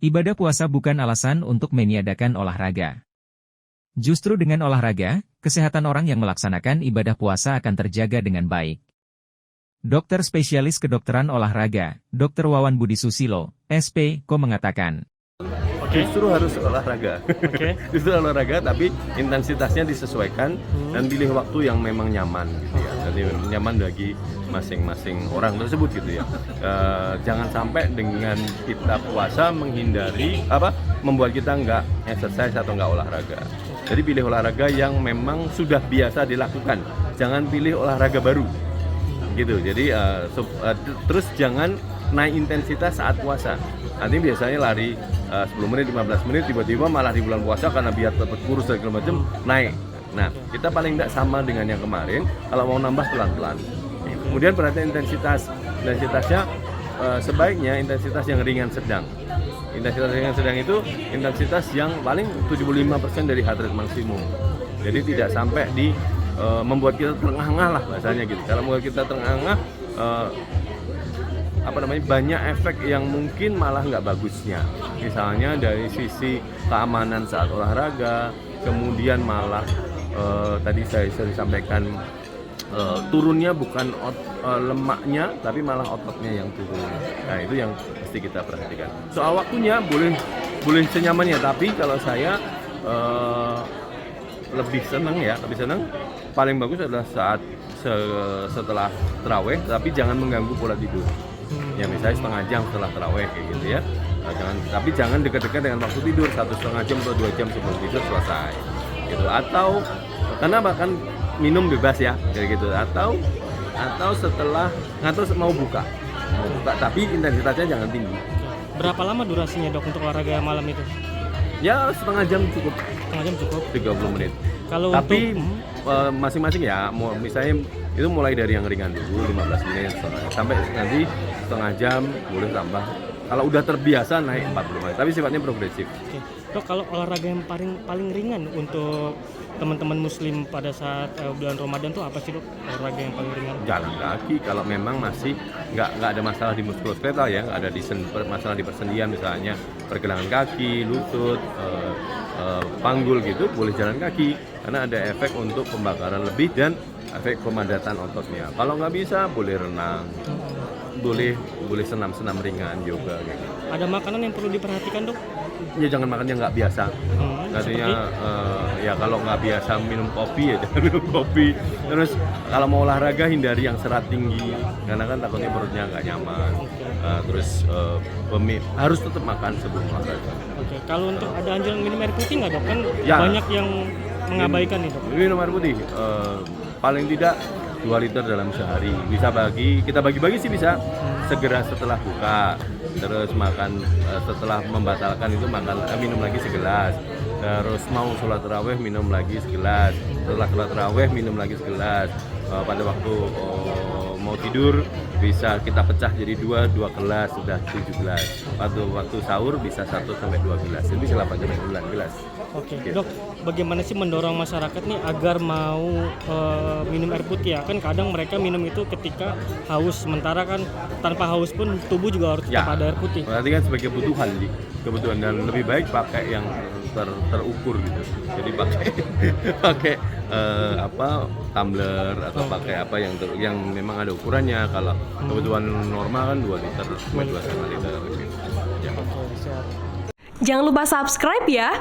Ibadah puasa bukan alasan untuk meniadakan olahraga. Justru dengan olahraga, kesehatan orang yang melaksanakan ibadah puasa akan terjaga dengan baik. Dokter spesialis kedokteran olahraga, Dr. Wawan Budi Susilo, SP.Co mengatakan, Justru harus olahraga. Justru olahraga, tapi intensitasnya disesuaikan dan pilih waktu yang memang nyaman, gitu ya. Jadi nyaman bagi masing-masing orang tersebut, gitu ya. Jangan sampai dengan kita puasa menghindari membuat kita nggak exercise atau nggak olahraga. Jadi pilih olahraga yang memang sudah biasa dilakukan. Jangan pilih olahraga baru, gitu. Jadi terus jangan naik intensitas saat puasa. Nanti biasanya lari 10 menit, 15 menit, tiba-tiba malah di bulan puasa karena biar tetap kurus dan segala macam naik. Nah, kita paling tidak sama dengan yang kemarin, kalau mau nambah pelan-pelan. Kemudian perhatian intensitasnya sebaiknya intensitas yang ringan sedang. Intensitas ringan sedang itu intensitas yang paling 75% dari heart rate maksimum. Jadi tidak sampai membuat kita terengah-engah lah bahasanya gitu. Kalau membuat kita terengah-engah, banyak efek yang mungkin malah nggak bagusnya. Misalnya dari sisi keamanan saat olahraga, kemudian malah tadi saya sampaikan turunnya bukan lemaknya, tapi malah ototnya yang turun. Nah, itu yang mesti kita perhatikan. Soal waktunya boleh senyamannya, tapi kalau saya lebih senang paling bagus adalah saat setelah tarawih, tapi jangan mengganggu pola tidur. Ya misalnya setengah jam setelah tarawih kayak gitu ya. Tapi jangan dekat-dekat dengan waktu tidur, 1,5 jam atau 2 jam sebelum tidur selesai. Gitu. Atau karena bahkan minum bebas ya, kayak gitu. Atau setelah mau buka, tapi intensitasnya jangan tinggi. Berapa lama durasinya, Dok, untuk olahraga malam itu? Ya setengah jam cukup. Setengah jam cukup. 30 menit. Tapi masing-masing ya, misalnya itu mulai dari yang ringan dulu 15 menit sampai nanti setengah jam, boleh tambah. Kalau udah terbiasa naik 40 menit, tapi sifatnya progresif. Oke. Dok, kalau olahraga yang paling ringan untuk teman-teman muslim pada saat bulan Ramadan tuh apa sih, Dok? Olahraga yang paling ringan? Jalan kaki kalau memang masih nggak ada masalah di muskuloskeletal ya, nggak ada masalah di persendian misalnya pergelangan kaki, lutut, panggul gitu, boleh jalan kaki karena ada efek untuk pembakaran lebih dan efek pemadatan ototnya. Kalau nggak bisa, boleh renang, boleh senam ringan, yoga gitu. Ada makanan yang perlu diperhatikan, Dok? Ya jangan makan yang nggak biasa. Artinya ya kalau nggak biasa minum kopi ya jangan minum kopi. Terus kalau mau olahraga hindari yang serat tinggi karena kan takutnya perutnya nggak nyaman. Terus harus tetap makan sebelum olahraga. Oke. Kalau untuk ada anjuran minum air putih nggak, Dok? Kan ya, banyak yang mengabaikan itu. Minum air putih paling tidak 2 liter dalam sehari. Bisa kita bagi-bagi sih bisa. Segera setelah buka, terus makan setelah membatalkan itu minum lagi segelas. Terus mau sholat tarawih minum lagi segelas. Setelah sholat tarawih minum lagi segelas. Pada waktu mau tidur bisa kita pecah jadi 2 gelas, sudah 7 gelas. Waktu sahur bisa 1 sampai 2 gelas. Jadi bisa 8 sampai 9 gelas. Oke, gitu. Dok, bagaimana sih mendorong masyarakat nih agar mau minum air putih ya? Kan kadang mereka minum itu ketika haus, sementara kan tanpa haus pun tubuh juga harus tetap ada air putih. Berarti kan sebagai kebutuhan dan lebih baik pakai yang terukur gitu. Jadi pakai tumbler atau pakai apa yang memang ada ukurannya. Kalau kebutuhan normal kan 2 liter, 2,5 liter gitu. Ya. Jangan lupa subscribe ya.